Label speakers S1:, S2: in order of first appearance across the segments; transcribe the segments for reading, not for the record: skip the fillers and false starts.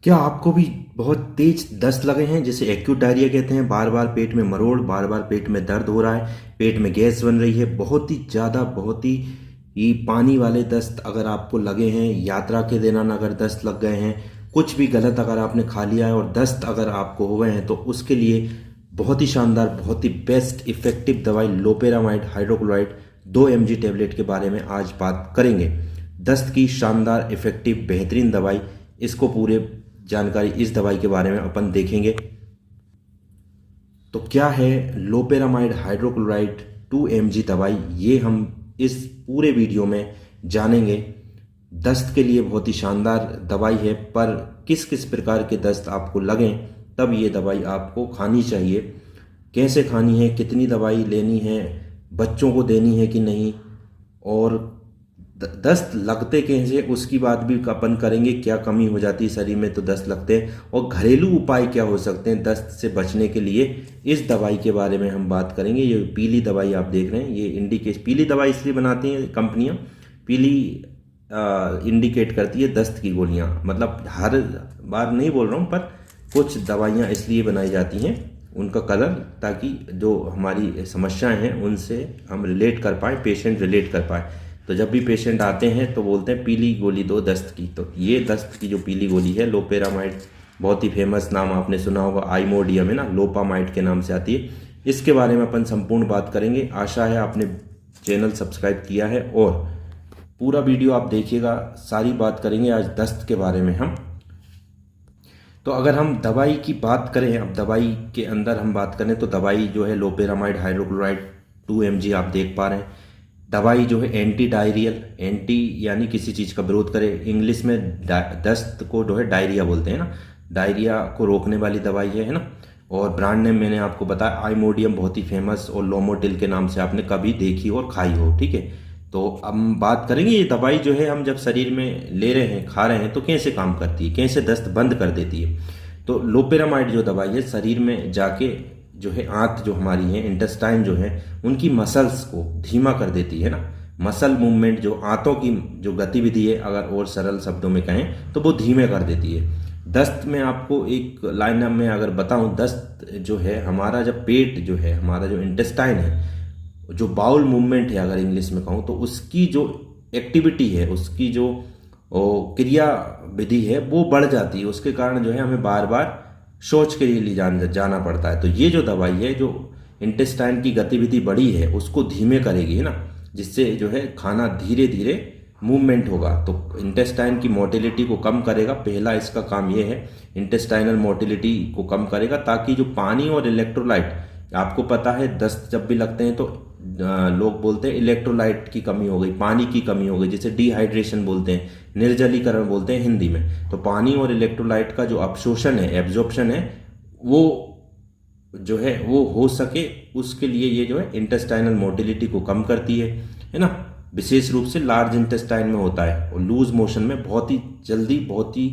S1: क्या आपको भी बहुत तेज दस्त लगे हैं जिसे एक्यूट डायरिया कहते हैं? बार बार पेट में मरोड़, बार बार पेट में दर्द हो रहा है, पेट में गैस बन रही है, बहुत ही ज़्यादा, बहुत ही ये पानी वाले दस्त अगर आपको लगे हैं, यात्रा के दौरान अगर दस्त लग गए हैं, कुछ भी गलत अगर आपने खा लिया है और दस्त अगर आपको हो गए हैं, तो उसके लिए बहुत ही शानदार, बहुत ही बेस्ट इफेक्टिव दवाई लोपेरामाइड हाइड्रोक्लोराइड 2 mg टेबलेट के बारे में आज बात करेंगे। दस्त की शानदार इफेक्टिव बेहतरीन दवाई, इसको पूरे जानकारी इस दवाई के बारे में अपन देखेंगे। तो क्या है लोपेरामाइड हाइड्रोक्लोराइड 2 mg दवाई, ये हम इस पूरे वीडियो में जानेंगे। दस्त के लिए बहुत ही शानदार दवाई है, पर किस किस प्रकार के दस्त आपको लगें तब ये दवाई आपको खानी चाहिए, कैसे खानी है, कितनी दवाई लेनी है, बच्चों को देनी है कि नहीं, और दस्त लगते कैसे उसकी बात भी अपन करेंगे। क्या कमी हो जाती है शरीर में तो दस्त लगते हैं, और घरेलू उपाय क्या हो सकते हैं दस्त से बचने के लिए, इस दवाई के बारे में हम बात करेंगे। ये पीली दवाई आप देख रहे हैं, ये इंडिकेट, पीली दवाई इसलिए बनाती हैं कंपनियां, पीली इंडिकेट करती है दस्त की गोलियां। मतलब हर बार नहीं बोल रहा हूँ, पर कुछ दवाइयाँ इसलिए बनाई जाती हैं उनका कलर, ताकि जो हमारी समस्याएं हैं उनसे हम रिलेट कर पाए, पेशेंट रिलेट कर पाए। तो जब भी पेशेंट आते हैं तो बोलते हैं पीली गोली दो दस्त की। तो ये दस्त की जो पीली गोली है लोपेरामाइड, बहुत ही फेमस नाम आपने सुना होगा, आइमोडियम है ना, लोपामाइड के नाम से आती है। इसके बारे में अपन संपूर्ण बात करेंगे। आशा है आपने चैनल सब्सक्राइब किया है और पूरा वीडियो आप देखिएगा, सारी बात करेंगे आज दस्त के बारे में हम। तो अगर हम दवाई की बात करें, अब दवाई के अंदर हम बात करें तो दवाई जो है लोपेरामाइड हाइड्रोक्लोराइड 2 mg आप देख पा रहे हैं। दवाई जो है एंटी डायरियल, एंटी यानी किसी चीज़ का विरोध करे, इंग्लिश में दस्त को जो है डायरिया बोलते हैं ना, डायरिया को रोकने वाली दवाई है ना। और ब्रांड नेम मैंने आपको बताया आइमोडियम, बहुत ही फेमस, और लोमोटिल के नाम से आपने कभी देखी और खाई हो, ठीक है। तो हम बात करेंगे ये दवाई जो है हम जब शरीर में ले रहे हैं, खा रहे हैं, तो कैसे काम करती है, कैसे दस्त बंद कर देती है। तो लोपेरामाइड जो दवाई है शरीर में जाके जो है आंत जो हमारी है, इंटेस्टाइन जो है, उनकी मसल्स को धीमा कर देती है ना। मसल मूवमेंट, जो आंतों की जो गतिविधि है, अगर और सरल शब्दों में कहें तो वो धीमे कर देती है। दस्त में आपको एक लाइन में अगर बताऊं, दस्त जो है हमारा, जब पेट जो है हमारा, जो इंटेस्टाइन है, जो बाउल मूवमेंट है अगर इंग्लिश में कहूँ, तो उसकी जो एक्टिविटी है, उसकी जो क्रिया विधि है वो बढ़ जाती है। उसके कारण जो है हमें बार बार शौच के लिए जाना पड़ता है। तो ये जो दवाई है, जो इंटेस्टाइन की गतिविधि बढ़ी है उसको धीमे करेगी, है ना, जिससे जो है खाना धीरे धीरे मूवमेंट होगा, तो इंटेस्टाइन की मोटिलिटी को कम करेगा। पहला इसका काम ये है, इंटेस्टाइनल मोटिलिटी को कम करेगा, ताकि जो पानी और इलेक्ट्रोलाइट, आपको पता है दस्त जब भी लगते हैं तो लोग बोलते हैं इलेक्ट्रोलाइट की कमी हो गई, पानी की कमी हो गई, जिसे डिहाइड्रेशन बोलते हैं, निर्जलीकरण बोलते हैं हिंदी में। तो पानी और इलेक्ट्रोलाइट का जो अब्सॉर्प्शन है, एब्जॉर्प्शन है, वो जो है वो हो सके, उसके लिए ये जो है इंटेस्टाइनल मोटिलिटी को कम करती है ना। विशेष रूप से लार्ज इंटेस्टाइन में होता है, और लूज मोशन में बहुत ही जल्दी, बहुत ही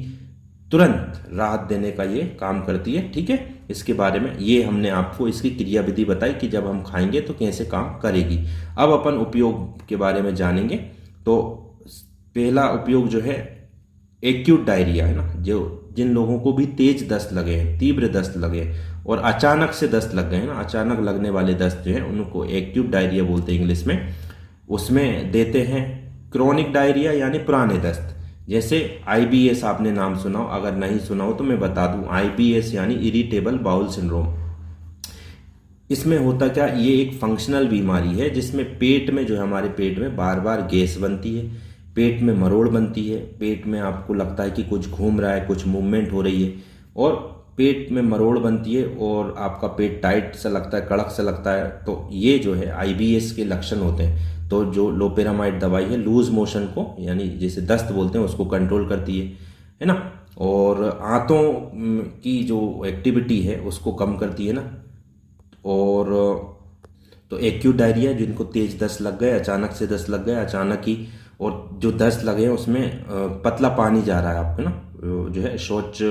S1: तुरंत राहत देने का ये काम करती है, ठीक है। इसके बारे में ये हमने आपको इसकी क्रिया विधि बताई कि जब हम खाएंगे तो कैसे काम करेगी। अब अपन उपयोग के बारे में जानेंगे। तो पहला उपयोग जो है एक्यूट डायरिया है ना, जो जिन लोगों को भी तेज दस्त लगे हैं, तीव्र दस्त लगे हैं और अचानक से दस्त लग गए हैं ना, अचानक लगने वाले दस्त जो है उनको एक्यूट डायरिया बोलते हैं इंग्लिश में। उसमें देते हैं क्रोनिक डायरिया यानी पुराने दस्त, जैसे आईबीएस आपने नाम सुना हो, अगर नहीं सुना हो तो मैं बता दूं, आईबीएस यानी इरिटेबल बाउल सिंड्रोम। इसमें होता क्या, ये एक फंक्शनल बीमारी है जिसमें पेट में जो है, हमारे पेट में बार बार गैस बनती है, पेट में मरोड़ बनती है, पेट में आपको लगता है कि कुछ घूम रहा है, कुछ मूवमेंट हो रही है, और पेट में मरोड़ बनती है और आपका पेट टाइट सा लगता है, कड़क सा लगता है। तो ये जो है आईबीएस के लक्षण होते हैं। तो जो लोपेरामाइड दवाई है लूज मोशन को, यानी जैसे दस्त बोलते हैं, उसको कंट्रोल करती है ना, और आंतों की जो एक्टिविटी है उसको कम करती है ना। और तो एक्यूट डायरिया, जिनको तेज दस्त लग गए, अचानक से दस्त लग गए, अचानक ही, और जो दस्त लगे हैं उसमें पतला पानी जा रहा है आपको ना, जो है शौच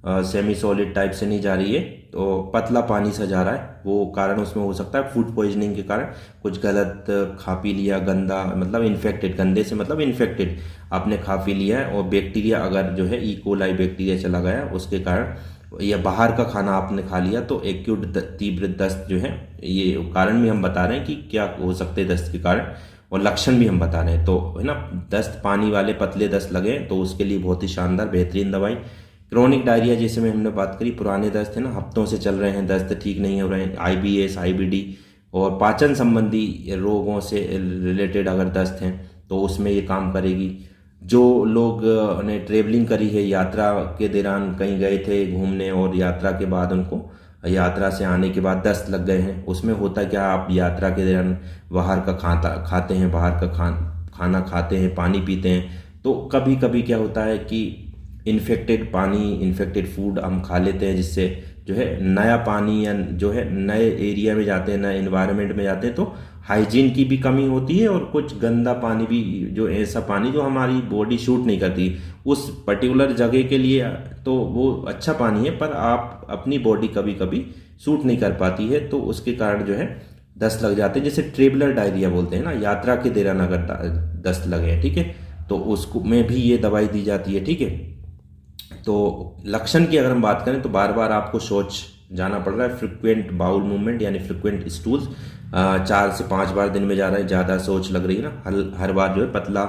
S1: सेमी सॉलिड टाइप से नहीं जा रही है, तो पतला पानी सा जा रहा है। वो कारण उसमें हो सकता है फूड पॉइजनिंग के कारण कुछ गलत खा पी लिया, गंदा मतलब इन्फेक्टेड, गंदे से मतलब इन्फेक्टेड आपने खा पी लिया है, और बैक्टीरिया अगर जो है कोलाई बैक्टीरिया चला गया उसके कारण, या बाहर का खाना आपने खा लिया, तो एक्यूट तीव्र दस्त जो है, ये कारण भी हम बता रहे हैं कि क्या हो सकते हैं दस्त के कारण, और लक्षण भी हम बता रहे हैं। तो है ना, दस्त पानी वाले पतले दस्त लगे तो उसके लिए बहुत ही शानदार बेहतरीन दवाई। क्रोनिक डायरिया जैसे में हमने बात करी, पुराने दस्त है ना, हफ्तों से चल रहे हैं, दस्त ठीक नहीं हो रहे हैं, IBS IBD और पाचन संबंधी रोगों से रिलेटेड अगर दस्त हैं तो उसमें ये काम करेगी। जो लोग ने ट्रेवलिंग करी है, यात्रा के दौरान कहीं गए थे घूमने और यात्रा के बाद उनको, यात्रा से आने के बाद दस्त लग गए हैं, उसमें होता क्या, आप यात्रा के दौरान बाहर का खाते हैं, बाहर का खाना खाते हैं, पानी पीते हैं, तो कभी कभी क्या होता है कि इन्फेक्टेड पानी, इन्फेक्टेड फूड हम खा लेते हैं, जिससे जो है नया पानी या जो है नए एरिया में जाते हैं, नए इन्वायरमेंट में जाते हैं, तो हाइजीन की भी कमी होती है, और कुछ गंदा पानी भी, जो ऐसा पानी जो हमारी बॉडी शूट नहीं करती उस पर्टिकुलर जगह के लिए, तो वो अच्छा पानी है पर आप अपनी बॉडी कभी कभी सूट नहीं कर पाती है, तो उसके कारण जो है दस्त लग जाते हैं, जैसे ट्रेवलर डायरिया बोलते हैं ना, यात्रा के दौरान अगर दस्त लगे, ठीक है, तो उसको में भी ये दवाई दी जाती है, ठीक है। तो लक्षण की अगर हम बात करें तो बार बार आपको शौच जाना पड़ रहा है, फ्रिक्वेंट बाउल मूवमेंट यानी फ्रिक्वेंट स्टूल्स, 4 से 5 बार दिन में जा रहा है, ज़्यादा शौच लग रही है ना, हर बार जो है पतला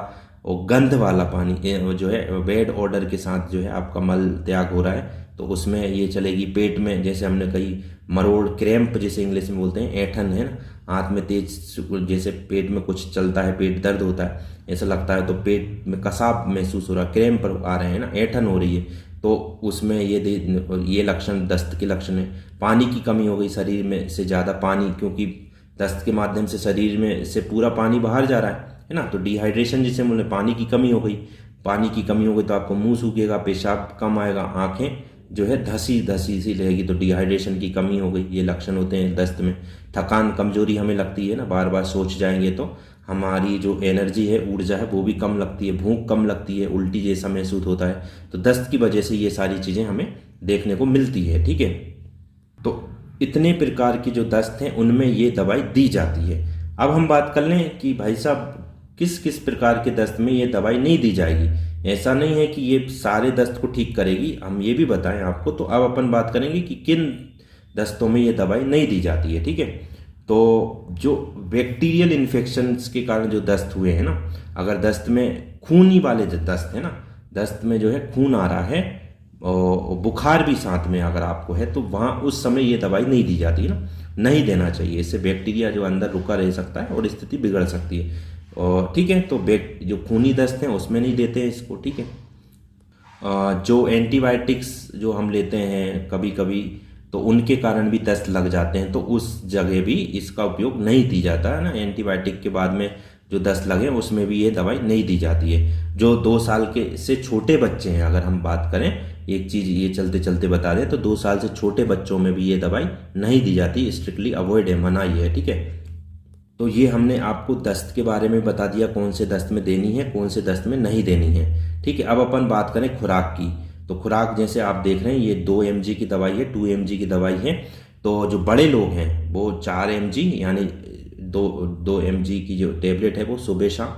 S1: और गंध वाला पानी जो है बैड ऑर्डर के साथ जो है आपका मल त्याग हो रहा है, तो उसमें ये चलेगी। पेट में जैसे हमने कही मरोड़, क्रैम्प जैसे इंग्लिश में बोलते हैं, ऐठन है ना, हाथ में तेज, जैसे पेट में कुछ चलता है, पेट दर्द होता है, ऐसा लगता है, तो पेट में कसाव महसूस हो रहा है, क्रैम्प आ रहे हैं ना, ऐठन हो रही है, तो उसमें ये लक्षण दस्त के लक्षण है। पानी की कमी हो गई, शरीर में से ज़्यादा पानी, क्योंकि दस्त के माध्यम से शरीर में से पूरा पानी बाहर जा रहा है ना, तो डिहाइड्रेशन जिसे बोले, पानी की कमी हो गई, पानी की कमी हो गई तो आपको मुंह सूखेगा, पेशाब कम आएगा, आंखें जो है धसी धसी सी रहेगी, तो डिहाइड्रेशन की कमी हो गई, ये लक्षण होते हैं दस्त में। थकान कमजोरी हमें लगती है ना, बार बार सोच जाएंगे तो हमारी जो एनर्जी है, ऊर्जा है, वो भी कम लगती है, भूख कम लगती है, उल्टी जैसा महसूस होता है, तो दस्त की वजह से ये सारी चीज़ें हमें देखने को मिलती है, ठीक है। तो इतने प्रकार की जो दस्त हैं उनमें ये दवाई दी जाती है। अब हम बात कर लें कि भाई साहब किस किस प्रकार के दस्त में ये दवाई नहीं दी जाएगी। ऐसा नहीं है कि ये सारे दस्त को ठीक करेगी, हम ये भी बताएं आपको। तो अब अपन बात करेंगे कि किन दस्तों में ये दवाई नहीं दी जाती है, ठीक है। तो जो बैक्टीरियल इन्फेक्शंस के कारण जो दस्त हुए हैं ना, अगर दस्त में खूनी वाले जो दस्त है ना, दस्त में जो है खून आ रहा है और बुखार भी साथ में अगर आपको है, तो वहाँ उस समय ये दवाई नहीं दी जाती है ना, नहीं देना चाहिए। इससे बैक्टीरिया जो अंदर रुका रह सकता है और स्थिति बिगड़ सकती है, और ठीक है। तो जो खूनी दस्त हैं उसमें नहीं देते हैं इसको, ठीक है। जो एंटीबायोटिक्स जो हम लेते हैं कभी कभी, तो उनके कारण भी दस्त लग जाते हैं, तो उस जगह भी इसका उपयोग नहीं दी जाता है ना। एंटीबायोटिक के बाद में जो दस्त लगे उसमें भी ये दवाई नहीं दी जाती है। जो 2 साल के से छोटे बच्चे हैं, अगर हम बात करें, एक चीज़ ये चलते चलते बता दें, तो 2 साल से छोटे बच्चों में भी ये दवाई नहीं दी जाती, स्ट्रिक्टली अवॉइड है, मनाही है, ठीक है। तो ये हमने आपको दस्त के बारे में बता दिया, कौन से दस्त में देनी है, कौन से दस्त में नहीं देनी है, ठीक है। अब अपन बात करें खुराक की। तो खुराक जैसे आप देख रहे हैं, ये 2 mg की दवाई है, 2 mg की दवाई है। तो जो बड़े लोग हैं वो 4 mg यानी 2 mg की जो टेबलेट है वो सुबह शाम,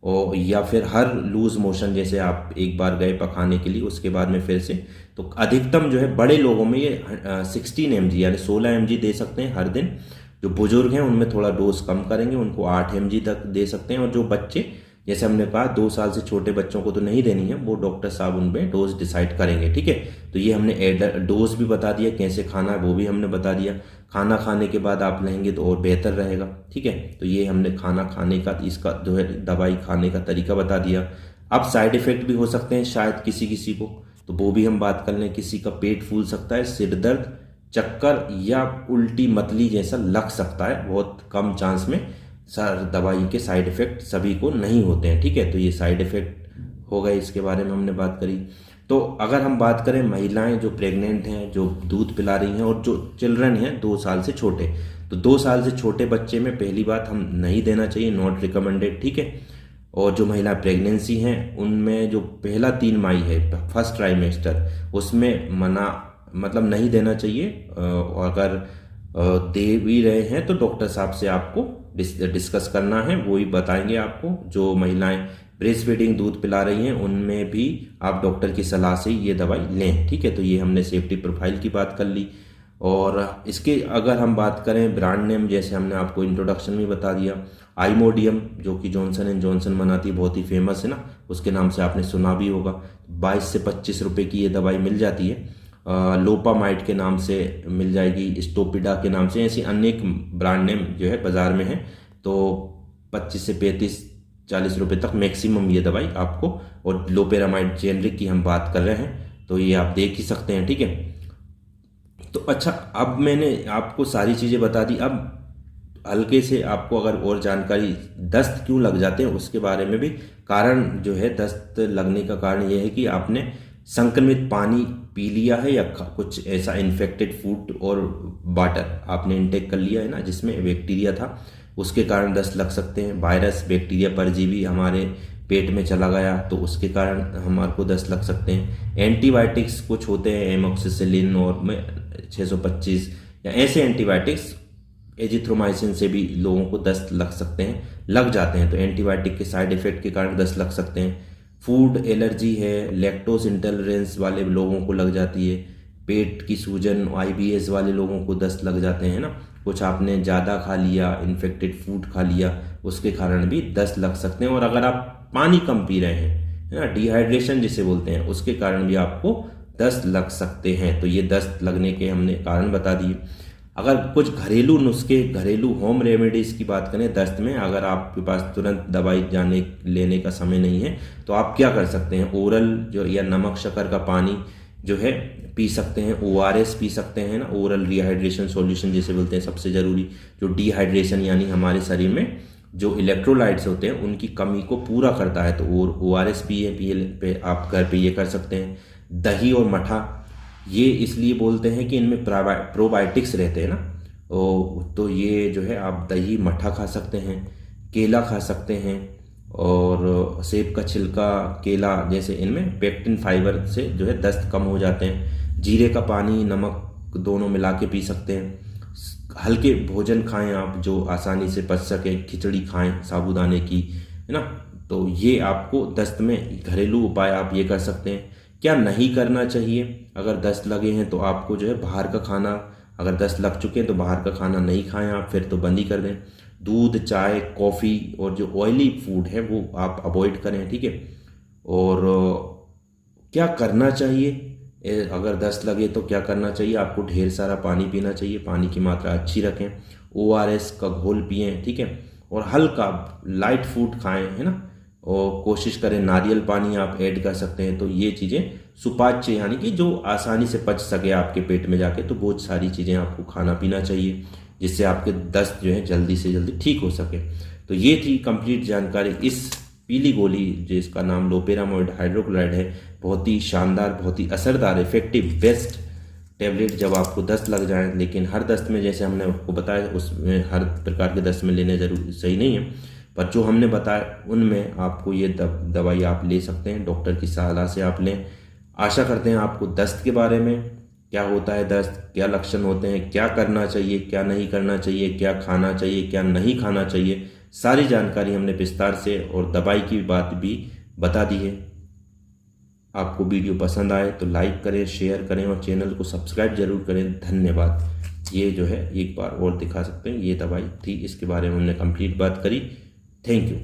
S1: और या फिर हर लूज मोशन, जैसे आप एक बार गए पखाने के लिए उसके बाद में फिर से, तो अधिकतम जो है बड़े लोगों में ये 16 mg यानी 16 mg दे सकते हैं हर दिन। जो बुजुर्ग हैं उनमें थोड़ा डोज कम करेंगे, उनको 8 mg तक दे सकते हैं। और जो बच्चे, जैसे हमने कहा 2 साल से छोटे बच्चों को तो नहीं देनी है, वो डॉक्टर साहब उनमें डोज डिसाइड करेंगे, ठीक है। तो ये हमने डोज भी बता दिया, कैसे खाना है वो भी हमने बता दिया। खाना खाने के बाद आप लेंगे तो और बेहतर रहेगा, ठीक है। तो ये हमने खाना खाने का, इसका जो है दवाई खाने का तरीका बता दिया। अब साइड इफेक्ट भी हो सकते हैं शायद किसी किसी को, तो वो भी हम बात कर लें। किसी का पेट फूल सकता है, सिर दर्द, चक्कर या उल्टी मतली जैसा लग सकता है, बहुत कम चांस में। सर दवाई के साइड इफेक्ट सभी को नहीं होते हैं, ठीक है। तो ये साइड इफेक्ट हो गए, इसके बारे में हमने बात करी। तो अगर हम बात करें महिलाएं जो प्रेग्नेंट हैं, जो दूध पिला रही हैं, और जो चिल्ड्रन हैं 2 साल से छोटे, तो 2 साल से छोटे बच्चे में पहली बात हम नहीं देना चाहिए, नॉट रिकमेंडेड, ठीक है। और जो महिला प्रेगनेंसी हैं उनमें जो पहला 3 माही है, फर्स्ट ट्राइमेस्टर, उसमें मना मतलब नहीं देना चाहिए। और अगर दे भी रहे हैं तो डॉक्टर साहब से आपको डिस्कस करना है, वो ही बताएंगे आपको। जो महिलाएं ब्रेस्ट फीडिंग दूध पिला रही हैं उनमें भी आप डॉक्टर की सलाह से ये दवाई लें, ठीक है। तो ये हमने सेफ्टी प्रोफाइल की बात कर ली। और इसके अगर हम बात करें ब्रांड नेम, जैसे हमने आपको इंट्रोडक्शन में बता दिया, आइमोडियम जो कि जॉनसन एंड जॉनसन बनाती है, बहुत ही फेमस है ना, उसके नाम से आपने सुना भी होगा। 22 से 25 रुपए की ये दवाई मिल जाती है। लोपामाइड के नाम से मिल जाएगी, स्टोपिडा के नाम से, ऐसी अनेक ब्रांड नेम जो है बाजार में है। तो 25 से 35-40 रुपए तक मैक्सिमम ये दवाई आपको। और लोपेरामाइड जेनरिक की हम बात कर रहे हैं, तो ये आप देख ही सकते हैं, ठीक है। तो अच्छा, अब मैंने आपको सारी चीज़ें बता दी। अब हल्के से आपको अगर और जानकारी, दस्त क्यों लग जाते हैं उसके बारे में भी, कारण जो है दस्त लगने का कारण यह है कि आपने संक्रमित पानी पी लिया है या कुछ ऐसा इन्फेक्टेड फूड और वाटर आपने इंटेक कर लिया है ना, जिसमें बैक्टीरिया था, उसके कारण दस्त लग सकते हैं। वायरस, बैक्टीरिया, परजीवी हमारे पेट में चला गया तो उसके कारण हमारे को दस्त लग सकते हैं। एंटीबायोटिक्स कुछ होते हैं, एमोक्सिसिलिन और 625 या ऐसे एंटीबायोटिक्स, एजिथ्रोमाइसिन से भी लोगों को दस्त लग सकते हैं, लग जाते हैं। तो एंटीबायोटिक के साइड इफेक्ट के कारण दस्त लग सकते हैं। फूड एलर्जी है, लैक्टोज इंटॉलरेंस वाले लोगों को लग जाती है। पेट की सूजन, आईबीएस वाले लोगों को दस्त लग जाते हैं ना, कुछ आपने ज़्यादा खा लिया, इन्फेक्टेड फूड खा लिया, उसके कारण भी दस्त लग सकते हैं। और अगर आप पानी कम पी रहे हैं, है ना, डिहाइड्रेशन जिसे बोलते हैं, उसके कारण भी आपको दस्त लग सकते हैं। तो ये दस्त लगने के हमने कारण बता दिए। अगर कुछ घरेलू नुस्खे, घरेलू होम रेमेडीज की बात करें दस्त में, अगर आपके पास तुरंत दवाई लेने का समय नहीं है तो आप क्या कर सकते हैं, ओरल जो या नमक शक्कर का पानी जो है पी सकते हैं, ओआरएस पी सकते हैं ना, ओरल रिहाइड्रेशन सॉल्यूशन जिसे बोलते हैं। सबसे जरूरी जो डिहाइड्रेशन यानी हमारे शरीर में जो इलेक्ट्रोलाइट्स होते हैं उनकी कमी को पूरा करता है, तो ओआरएस पिए आप घर पे ये कर सकते हैं। दही और मठा, ये इसलिए बोलते हैं कि इनमें प्रोबायोटिक्स रहते हैं ना, तो ये जो है आप दही मठा खा सकते हैं, केला खा सकते हैं, और सेब का छिलका, केला जैसे, इनमें पेक्टिन फाइबर से जो है दस्त कम हो जाते हैं। जीरे का पानी, नमक दोनों मिला के पी सकते हैं। हल्के भोजन खाएं आप जो आसानी से पच सके, खिचड़ी खाएं साबूदाने की, है ना। तो ये आपको दस्त में घरेलू उपाय आप ये कर सकते हैं। क्या नहीं करना चाहिए, अगर दस्त लगे हैं तो आपको जो है बाहर का खाना, अगर दस्त लग चुके हैं तो बाहर का खाना नहीं खाएं आप, फिर तो बंद ही कर दें। दूध, चाय, कॉफ़ी और जो ऑयली फूड है वो आप अवॉइड करें, ठीक है। और क्या करना चाहिए, अगर दस्त लगे तो क्या करना चाहिए, आपको ढेर सारा पानी पीना चाहिए, पानी की मात्रा अच्छी रखें, ओआरएस का घोल पिएं, ठीक है। और हल्का लाइट फूड खाएं, है ना, और कोशिश करें नारियल पानी आप ऐड कर सकते हैं। तो ये चीज़ें सुपाच्य यानी कि जो आसानी से पच सके आपके पेट में जाके, तो बहुत सारी चीज़ें आपको खाना पीना चाहिए जिससे आपके दस्त जो है जल्दी से जल्दी ठीक हो सके। तो ये थी कंप्लीट जानकारी इस पीली गोली जिसका नाम लोपेरामाइड हाइड्रोक्लोराइड है। बहुत ही शानदार, बहुत ही असरदार, इफेक्टिव, बेस्ट टैबलेट जब आपको दस्त लग जाए। लेकिन हर दस्त में, जैसे हमने आपको बताया, उसमें हर प्रकार के दस्त में लेने जरूरी सही नहीं है, पर जो हमने बताया उनमें आपको ये दवाई आप ले सकते हैं, डॉक्टर की सलाह से आप लें। आशा करते हैं आपको दस्त के बारे में, क्या होता है दस्त, क्या लक्षण होते हैं, क्या करना चाहिए, क्या नहीं करना चाहिए, क्या खाना चाहिए, क्या नहीं खाना चाहिए, सारी जानकारी हमने विस्तार से, और दवाई की बात भी बता दी है। आपको वीडियो पसंद आए तो लाइक करें, शेयर करें और चैनल को सब्सक्राइब जरूर करें। धन्यवाद। ये जो है एक बार और दिखा सकते हैं, ये दवाई थी, इसके बारे में हमने कंप्लीट बात करी। Thank you.